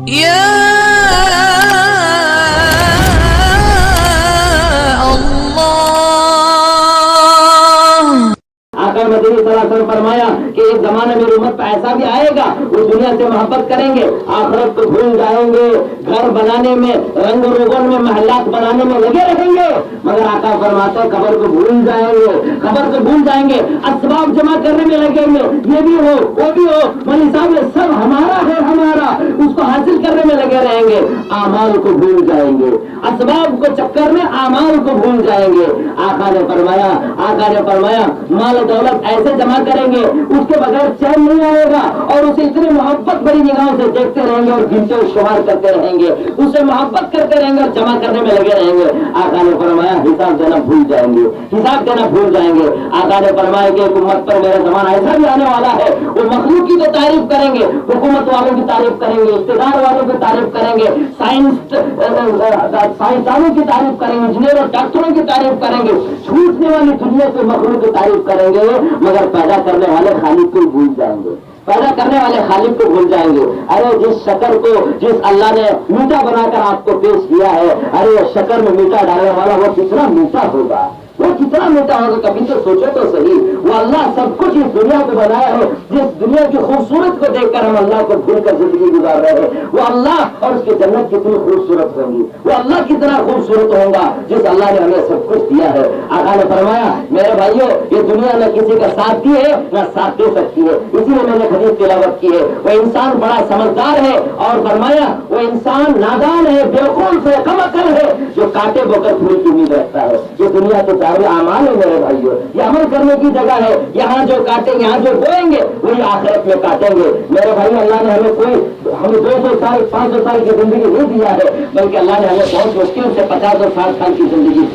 يا آقا مدنی صلی اللہ علیہ وسلم فرمایا کہ ایک زمانے میں امت پہ ایسا بھی آئے گا وہ دنیا سے محبت کریں گے، آخرت کو بھول جائیں گے، گھر بنانے میں، رنگ روگن میں، محلات بنانے میں لگے رہیں گے، مگر آقا فرماتے ہیں قبر کو بھول جائیں گے، قبر کو بھول جائیں گے، اسباب جمع کرنے میں لگیں گے، یہ بھی ہو وہ بھی ہو، مولی صاحب یہ سب ہمارا ہے، ہمارا، اس کو حاصل کرنے میں لگے رہیں گے، اعمال کو بھول جائیں گے، اسباب کو چکر میں اعمال کو بھول جائیں گے۔ آقا نے فرمایا مال و دولت ایسے جمع کریں گے اس کے بغیر چین نہیں آئے گا، اور اسے اتنی محبت بڑی نگاہوں سے دیکھتے رہیں گے اور گنتے و شمار کرتے رہیں گے، اسے محبت کرتے رہیں گے اور جمع کرنے میں لگے رہیں گے۔ آقا نے فرمایا حساب دینا بھول جائیں گے، حساب دینا بھول جائیں گے۔ آقا نے فرمایا کہ ایک امت پر میرا زمانہ ایسا بھی آنے والا ہے، وہ مخلوق کی تو تعریف کریں گے، حکومت والوں کی تعریف کریں گے، اقتدار والوں کی تعریف کریں گے، سائنسدانوں کی تعریف کریں گے، انجینئر اور ڈاکٹروں کی تعریف کریں گے، چھوٹنے والی دنیا سے مخلوق کی تعریف کریں گے، مگر پیدا کرنے والے خالق کو بھول جائیں گے، پیدا کرنے والے خالق کو بھول جائیں گے۔ ارے جس شکر کو جس اللہ نے میٹھا بنا کر آپ کو پیش کیا ہے، ارے شکر میں میٹھا ڈالنے والا وہ کتنا میٹھا ہوگا، وہ کتنا میٹھا ہوگا، کبھی تو سوچو تو صحیح۔ وہ اللہ سب کچھ اس دنیا کو بنایا ہے، جس دنیا کی خوبصورت کو دیکھ کر ہم اللہ کو بھول کر زندگی گزار رہے ہیں، وہ اللہ اور اس کی جنت کتنی خوبصورت ہوگی، وہ اللہ کتنا خوبصورت ہوگا جس اللہ نے ہمیں سب کچھ دیا ہے۔ آقا نے فرمایا میرے بھائیوں یہ دنیا نہ کسی کا ساتھ دی ہے نہ ساتھ دے سکتی ہے، اسی لیے میں نے حدیث تلاوت کی ہے، وہ انسان بڑا سمجھدار ہے، اور فرمایا وہ انسان نادان ہے، بیوقوف ہے، کم عقل ہے، جو کاٹے بو کر پھول کی امید رکھتا ہے۔ یہ دنیا کے اعمال ہے میرے بھائیوں، یہ عمل کرنے کی جگہ ہے، یہاں جو کاٹیں یہاں جو بوئیں گے وہی آخرت میں کاٹیں گے۔ میرے بھائی اللہ نے ہمیں 200 سال 500 سال کی زندگی نہیں دیا ہے، بلکہ اللہ نے ہمیں بہت مشکل سے 50 اور 60 سال کی زندگی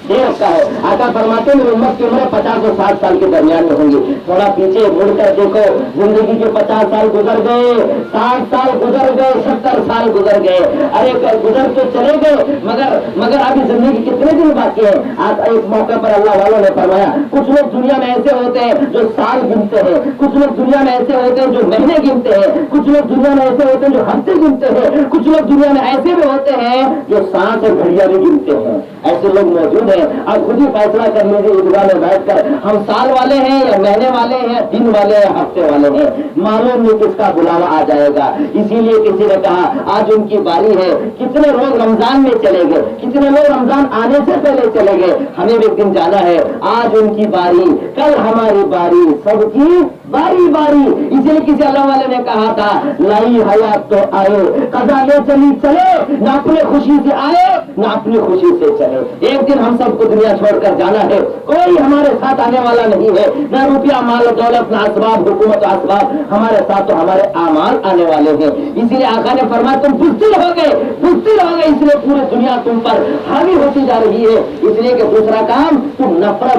دے رکھا ہے۔ آقا فرماتے ہیں امت کی عمر 50 اور 60 سال کے درمیان میں ہوں گی۔ تھوڑا پیچھے مڑ کر دیکھو، زندگی کے 50 سال گزر گئے، 60 سال گزر گئے، 70 سال گزر گئے، ارے گزر تو چلے گئے، مگر ابھی زندگی کتنے دن باقی ہے؟ آج ایک موقع پر اللہ والوں نے فرمایا کچھ لوگ دنیا میں ایسے ہوتے ہیں جو سال گنتے ہیں، کچھ لوگ دنیا میں ایسے ہوتے ہیں جو مہینے گنتے ہیں، کچھ لوگ دنیا میں ایسے ہوتے ہیں جو ہفتے گنتے ہیں، کچھ لوگ دنیا میں ایسے بھی ہوتے ہیں جو سانس اور گھڑیاں بھی گنتے ہیں۔ ایسے لوگ موجود ہیں، اب خود ہی فیصلہ کر لیجیے عیدگاہ میں بیٹھ کر ہم سال والے ہیں یا مہینے والے ہیں، دن والے ہیں، ہفتے والے ہیں، معلوم نہیں کس کا بلاوا آ جائے گا۔ اسی لیے کسی نے کہا آج ان کی باری ہے، کتنے لوگ رمضان میں چلے گئے، کتنے لوگ رمضان آنے سے پہلے چلے گئے، ہمیں بھی ایک دن جانا ہے، آج ان کی باری کل ہماری باری، سب کی باری باری۔ اسی لیے کسی اللہ والے نے کہا تھا لائی حیات تو آئے، قضا لے چلی چلے، نہ اپنے خوشی سے آئے نہ اپنی خوشی سے چلے۔ ایک دن ہم سب کو دنیا چھوڑ کر جانا ہے، کوئی ہمارے ساتھ آنے والا نہیں ہے، نہ روپیہ مال و دولت، نہ اسباب، حکومت و اسباب ہمارے ساتھ، تو ہمارے اعمال آنے والے ہیں۔ اسی لیے آقا نے فرمایا تم بزدل ہو گئے، اس لیے پوری دنیا تم پر حاوی ہوتی جا رہی ہے، اس لیے کہ دوسرا کام تم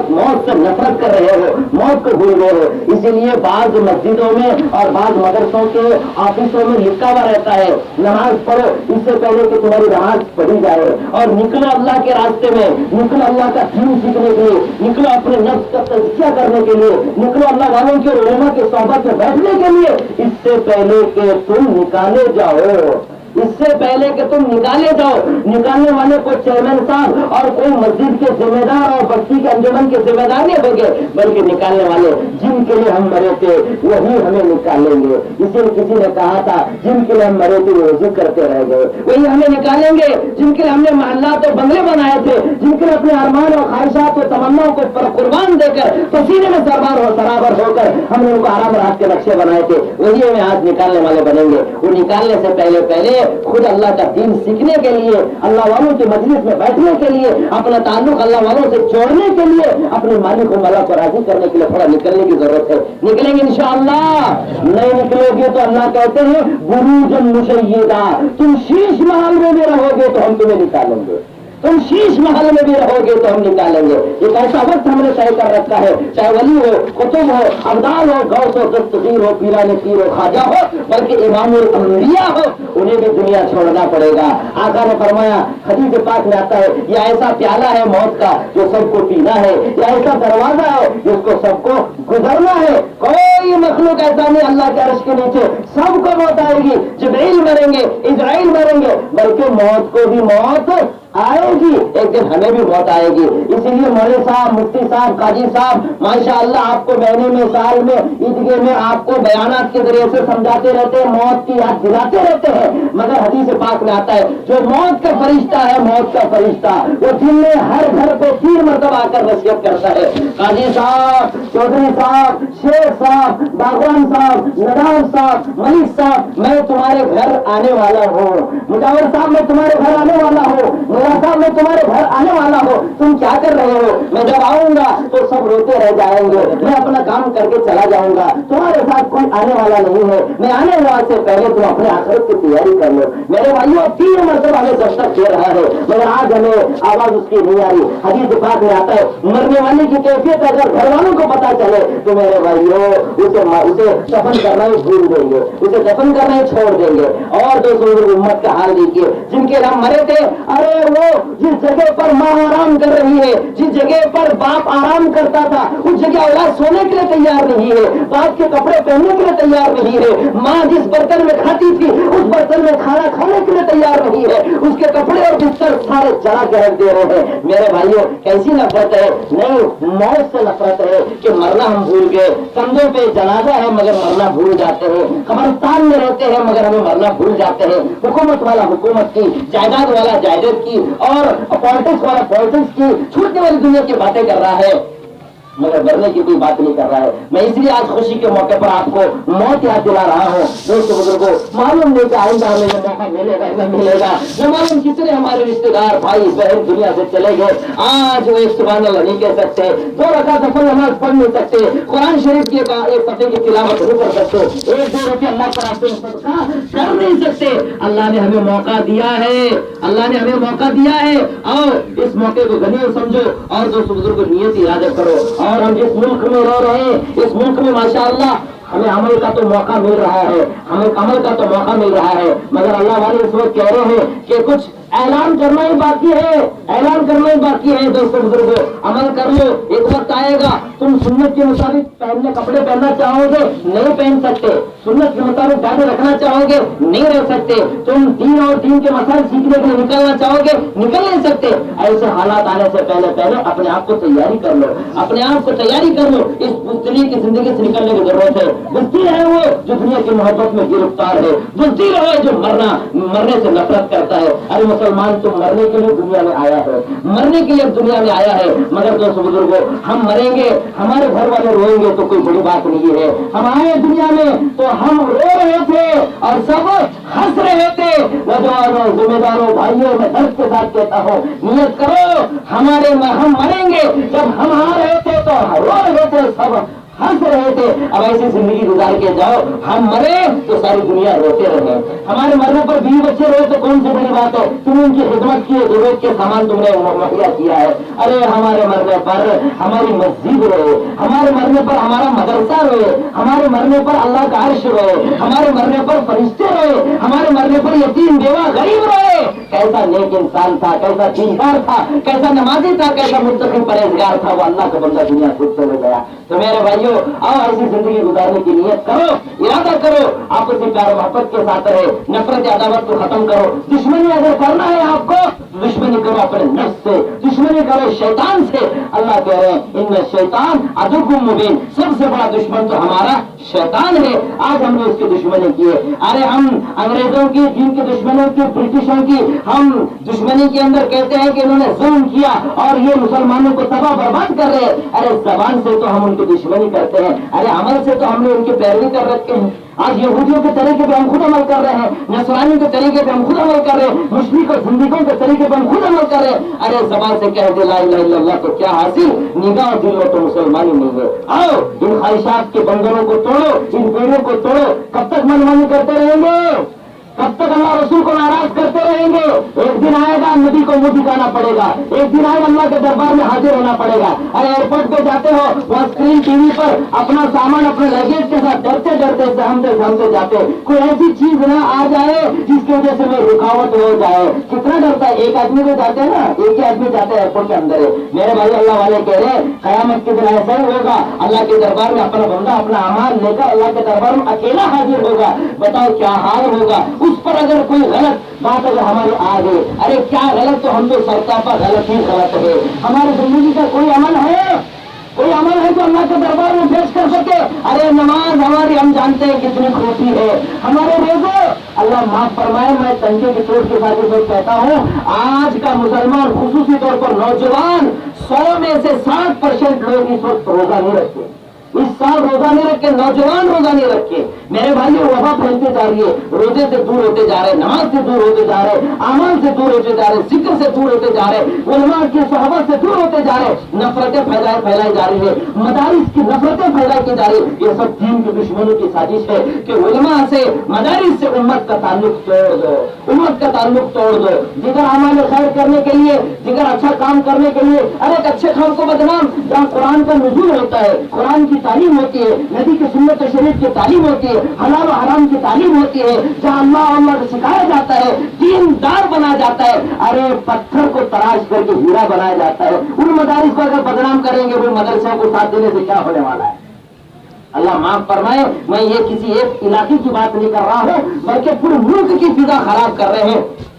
موت سے نفرت کر رہے ہو، موت کو بھول گئے ہو۔ اسی لیے بعض مسجدوں میں اور بعض مدرسوں کے آفسوں میں لکھا ہوا رہتا ہے نماز پڑھو اس سے پہلے کہ تمہاری نماز پڑھی جائے، اور نکلو اللہ کے راستے میں، نکلو اللہ کا دین سیکھنے کے لیے، نکلو اپنے نفس کا تزکیہ کرنے کے لیے، نکلو اللہ والوں کے علماء کے صحبت میں بیٹھنے کے لیے، اس سے پہلے کہ تم نکالے جاؤ، اس سے پہلے کہ تم نکالے جاؤ۔ نکالنے والے کوئی چیئرمین صاحب اور کوئی مسجد کے ذمہ دار اور بستی کے انجمن کے ذمہ دار نہیں ہوں گے، بلکہ نکالنے والے جن کے لیے ہم مرے تھے وہی ہمیں نکالیں گے۔ اسی لیے کسی نے کہا تھا جن کے لیے ہم مرے تھے وہ وضو کرتے رہ گئے، وہی ہمیں نکالیں گے۔ جن کے لیے ہم نے محلات اور بنگلے بنائے تھے، جن کے لیے اپنے ارمان اور خواہشات اور تمناؤں کو قربان دے کر پسینے میں سرابر ہو کر ہم نے ان کو آرام رات کے نقشے بنائے تھے، وہی ہمیں آج نکالنے والے بنیں گے۔ وہ نکالنے سے پہلے خود اللہ کا دین سیکھنے کے لیے، اللہ والوں کی مجلس میں بیٹھنے کے لیے، اپنا تعلق اللہ والوں سے جوڑنے کے لیے، اپنے مالک و مولا کو راضی کرنے کے لیے تھوڑا نکلنے کی ضرورت ہے۔ نکلیں گے انشاءاللہ، نہیں نکلو گے تو اللہ کہتے ہیں بروج مشیدہ، تم شیش محل میں رہو گے تو ہم تمہیں نکالیں گے۔ तुम शीश महल में भी रहोगे तो हम निकालेंगे। एक ऐसा वक्त हमने तय कर रखा है, चाहे वली हो, कुतुब हो, अब्दाल हो, गौस हो, दस्तगीर हो, पीराने पीर हो, खाजा हो, बल्कि इमामुल अंबिया हो, उन्हें भी दुनिया छोड़ना पड़ेगा। आका ने फरमाया, हदीस पाक में आता है, यह ऐसा प्याला है मौत का जो सबको पीना है, यह ऐसा दरवाजा है जिसको सबको गुजरना है। कोई मखलूक ऐसा नहीं अल्लाह के अर्श के नीचे, सबको मौत आएगी। जिब्रील मरेंगे, इजराइल मरेंगे, बल्कि मौत को भी मौत आएगी, एक दिन हमें भी मौत आएगी। इसीलिए मौलवी साहब, मुफ्ती साहब, काजी साहब माशाअल्लाह आपको महीने में, साल में, ईदगाह में आपको बयानात के जरिए से समझाते रहते हैं, मौत की याद दिलाते रहते हैं। मगर हदीस पाक में आता है, जो मौत का फरिश्ता है, मौत का फरिश्ता, वो दिन में हर घर पे 3 मरतबा आकर नसीहत करता है। काजी साहब, चौधरी साहब, शेख साहब, बागवान साहब, नदाम साहब, मलिक साहब, मैं तुम्हारे घर आने वाला हूँ। मुजावर साहब, मैं तुम्हारे घर आने वाला हूँ। साहब, मैं तुम्हारे घर आने वाला हो, तुम क्या कर रहे हो? मैं जब आऊंगा तो सब रोते रह जाएंगे, मैं अपना काम करके चला जाऊंगा, तुम्हारे साथ कोई आने वाला नहीं है। मैं आने वाले से पहले तुम अपने आखिरत की तैयारी कर लो। मेरे भाइयों, 3 मरतबा हमें दस्तक दे रहा है, मगर आज हमें आवाज उसकी नहीं आ रही। हदीस पाक में आता है, मरने वाले की कैफियत अगर घर वालों को पता चले तो मेरे भाइयों उसे दफन करना ही भूल देंगे, उसे दफन करना ही छोड़ देंगे। और दोस्तों, उम्मत का हाल देखिए, जिनके नाम मरे थे, अरे वो जिस जगह पर माँ आराम कर रही है, जिस जगह पर बाप आराम करता था, उस जगह औलाद सोने के लिए तैयार नहीं है, बाप के कपड़े पहनने के लिए तैयार नहीं है, माँ जिस बर्तन में खाती थी उस बर्तन में खाना खाने के लिए तैयार नहीं है, उसके कपड़े और बिस्तर सारे जला के रख दे रहे हैं। मेरे भाइयों, कैसी नफरत है? नहीं, मौत से नफरत है कि मरना हम भूल गए। कंधों पे जनाजा है मगर मरना भूल जाते हैं, कब्रिस्तान में रहते हैं मगर हमें मरना भूल जाते हैं। हुकूमत वाला हुकूमत की, जायदाद वाला जायदाद की, और पॉलिटिक्स वाला पॉलिटिक्स की, छूटने वाली दुनिया की बातें कर रहा है, मगर मरने की कोई बात नहीं कर रहा है। मैं इसलिए आज खुशी के मौके पर आपको मौत याद दिला रहा हूँ। दोस्तों बुजुर्गों, मालूम नहीं कि आइंदा हमें ये मौका मिलेगा न मिलेगा, न मालूम कितने हमारे रिश्तेदार भाई बहन दुनिया से चले गए। आज वो एक सुभान अल्लाह नहीं कह सकते, 2 रकात नफल नमाज पढ़ नहीं सकते, कुरान शरीफ की एक सफ़े की तिलावत नहीं कर सकते, 1-2 रुपये अल्लाह के रास्ते में सदका कर नहीं सकते। अल्लाह ने हमें मौका दिया है, अल्लाह ने हमें मौका दिया है। आओ इस मौके को गनीमत समझो और दोस्तों बुजुर्गों, नियत इरादा करो। और हम जिस मुल्क में रह रहे हैं, इस मुल्क में माशाअल्लाह हमें अमल का तो मौका मिल रहा है, हमें अमल का तो मौका मिल रहा है, मगर अल्लाह वाले इस वक्त कह रहे हैं कि कुछ ऐलान करना ही बाकी है, ऐलान करना ही बाकी है। दोस्तों बुजुर्गों, अमल कर लो, एक वक्त आएगा तुम सुन्नत के मुताबिक पहनने कपड़े पहनना चाहोगे, नहीं पहन सकते, सुन्नत के मुताबिक दाढ़ी रखना चाहोगे, नहीं रह सकते, तुम दीन और दीन के मसाइल सीखने के लिए निकलना चाहोगे, निकल नहीं सकते। ऐसे हालात आने से पहले अपने आप को तैयारी कर लो, अपने आप को तैयारी कर लो। इस बुज़दिली की जिंदगी से निकलने की जरूरत है। बुज़दिल है वो जो दुनिया की मोहब्बत में गिरफ्तार है, बुज़दिल है जो मरने से नफरत करता है। अरे मुसलमान, तुम मरने के लिए दुनिया में आया है, मरने के लिए दुनिया में आया है, मगर दोस्तों बुजुर्गों, हम मरेंगे, हमारे घर वाले रोएंगे तो कोई बड़ी बात नहीं है। हम आए दुनिया में तो हम रो रहे थे और सब हंस रहे थे। नौजवानों, जिम्मेदारों, भाइयों, मैं दर्द के साथ कहता हूँ, नियत करो, हम मरेंगे, जब हम आ रहे थे तो रो रहे थे, सब हंस रहे थे। अब ऐसी जिंदगी गुजार के जाओ, हम मरे तो सारी दुनिया रोते रहे। हमारे मरने पर 20 बच्चे रोए तो कौन सी बड़ी बात है? तुम उनकी खिदमत की, जरूरत के सामान तुमने मुहैया किया है। अरे हमारे मरने पर हमारी मस्जिद रोए, हमारे मरने पर हमारा मदरसा रोए, हमारे मरने पर अल्लाह का अर्श रोए, हमारे मरने पर फरिश्ते रोए, हमारे मरने पर यतीम बेवा गरीब रोए। कैसा नेक इंसान था, कैसा दीनदार था, कैसा नमाजी था, कैसा मुत्तकी परहेजगार था, वो अल्लाह का बंदा दुनिया खुद चले गया। तो मेरे भाइयों, आओ ऐसी जिंदगी गुजारने की नियत करो, इरादा करो, आपस में प्यार मोहब्बत के साथ रहे, नफरत अदावत को खत्म करो। दुश्मनी अगर करना है आपको, दुश्मनी करो अपने नफ्स से, दुश्मनी करो शैतान से। अल्लाह कह रहे हैं, इन्ने शैतान अदुव्वुम मुबीन, सबसे बड़ा दुश्मन तो हमारा शैतान है। आज हमने उसकी दुश्मनी की है। अरे हम अंग्रेजों की, दीन के दुश्मनों की, ब्रिटिशों की हम दुश्मनी के अंदर कहते हैं कि इन्होंने जुल्म किया और ये मुसलमानों को तबाह बर्बाद कर रहे हैं। अरे जबान से तो हम उनकी दुश्मनी करते हैं, अरे अमल से तो हमने उनकी पैरवी कर रखे हैं। आज यहूदियों के तरीके पे हम खुद अमल कर रहे हैं, नसरानी के तरीके पे हम खुद अमल कर रहे हैं, मुश्रिक और जिंदगियों के तरीके पे हम खुद अमल कर रहे हैं। अरे जबान से कह दे ला इलाहा इल्लल्लाह तो क्या हासिल, निगाह दिल में तो मुसलमानी नहीं है। आओ इन ख्वाहिशात के बंधनों को तोड़ो, इन पीढ़ियों को तोड़ो। कब तक मनमानी करते रहेंगे? कब तक अल्लाह अल्लाह रसूल को नाराज करते रहेंगे, एक दिन आएगा नबी को मुंह दिखाना पड़ेगा, एक दिन आएगा अल्लाह के दरबार में हाजिर होना पड़ेगा। अरे एयरपोर्ट पे जाते हो, वहाँ स्क्रीन टीवी पर अपना सामान अपने लगेज के साथ डरते डरते सहमते जाते, कोई ऐसी चीज ना आ जाए जिसकी वजह से वो रुकावट हो जाए। कितना डरता है, एक आदमी को जाते हैं ना, एक ही आदमी जाते हैं एयरपोर्ट के अंदर है। मेरे भाई अल्लाह वाले कह रहे कयामत के दिन ऐसा ही होगा, अल्लाह के दरबार में अपना बंदा अपना अमाल लेकर अल्लाह के दरबार में अकेला हाजिर होगा। बताओ क्या हाल होगा। उस पर अगर कोई गलत बात अगर हमारे आ गई, अरे क्या गलत, तो हम तो सरता पर गलत ही गलत है। हमारी जिंदगी का कोई अमल है, कोई अमल है जो अल्लाह के दरबार में पेश कर सके। अरे नमाज हमारी हम जानते हैं कितनी खूबी है, हमारे रोजे अल्लाह माफ फरमाए। मैं तंगे की चोट के साथ मैं कहता हूँ, आज का मुसलमान खुसूसी तौर पर नौजवान 100 में से 60% लोग इस वक्त रोजा नहीं रखते, इस साल रोजा नहीं रखे, नौजवान रोजा नहीं रखे। मेरे भाइयों वबा फैलते जा रही है, रोजे से दूर होते जा रहे, नमाज से दूर होते जा रहे, अमल से दूर होते जा रहे, जिक्र से दूर होते जा रहे, उलमा की सोहबत से दूर होते जा रहे, नफरतें फैलाई जा रही है, मदारिस की नफरतें फैलाई की जा रही है। ये सब दीन के दुश्मनों की साजिश है कि उलमा से मदारिस से उम्मत का ताल्लुक तोड़ दो, उम्मत का ताल्लुक तोड़ दो। जिगर अमाल खैर करने के लिए, जिगर अच्छा काम करने के लिए, अरे एक अच्छे काम को बदनाम, जहाँ कुरान का नुज़ूल होता है, कुरान की तालीम होती है, नबी की सुन्नत शरीफ की तालीम होती है, हलाल और हराम की तालीम होती है, जहाँ अल्लाह को सिखाया जाता है, दीनदार बनाया जाता है। अरे पत्थर को तराश करके हीरा बनाया जाता है। उन मदारिस को अगर बदनाम करेंगे, वो मदरसों को साथ देने से क्या होने वाला है। अल्लाह माफ फरमाए, मैं ये किसी एक इलाके की बात नहीं कर रहा हूँ, बल्कि पूरे मुल्क की फिजा खराब कर रहे हैं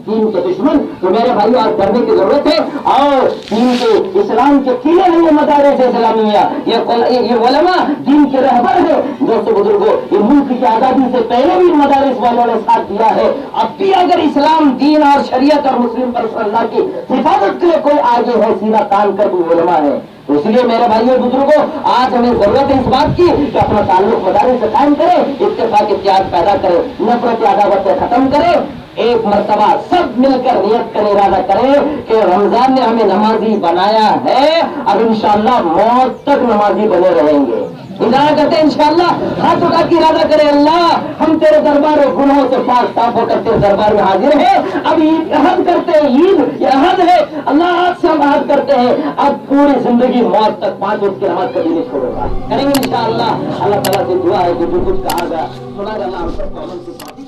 दीन के दुश्मन। तो मेरे भाइयों आज करने की जरूरत है, और दीन के इस्लाम के किले नहीं है मदारिस इस्लामिया, ये उलमा दीन के रहबर है। दोस्तों बुजुर्गों, ये मुल्क की आजादी से पहले भी मदारिस वालों ने साथ दिया है। अब भी अगर इस्लाम, दीन और शरीयत और मुस्लिम पर अल्लाह की हिफाजत के लिए कोई आगे है, सीना तान कर वो उलमा है। तो इसलिए मेरे भाइयों बुजुर्गों, आज हमें जरूरत है इस बात की कि अपना ताल्लुक मदारिस से कायम करें, इत्तेफाक इत्याग पैदा करें, नफरत अदावत खत्म करें। एक मर्तबा सब मिलकर नियत कर इरादा करें कि रमजान ने हमें नमाजी बनाया है, अब इंशाअल्लाह मौत तक नमाजी बने रहेंगे। इरादा करते हैं इंशाअल्लाह, हाथ उठा के इरादा करें, अल्लाह हम तेरे दरबार में गुनाहों से पाक साफ होकर तेरे दरबार में हाजिर हैं। अब ईद अहद करते हैं, ईद अहद है, अल्लाह आज से हम अहद करते हैं, अब पूरी जिंदगी मौत तक 5 वक्त की नमाज कभी नहीं छोड़ेगा। करेंगे इंशाअल्लाह। अल्लाह ताला से दुआ है कि जो कुछ कहा गया सुना, अल्लाह हम सबको अमल की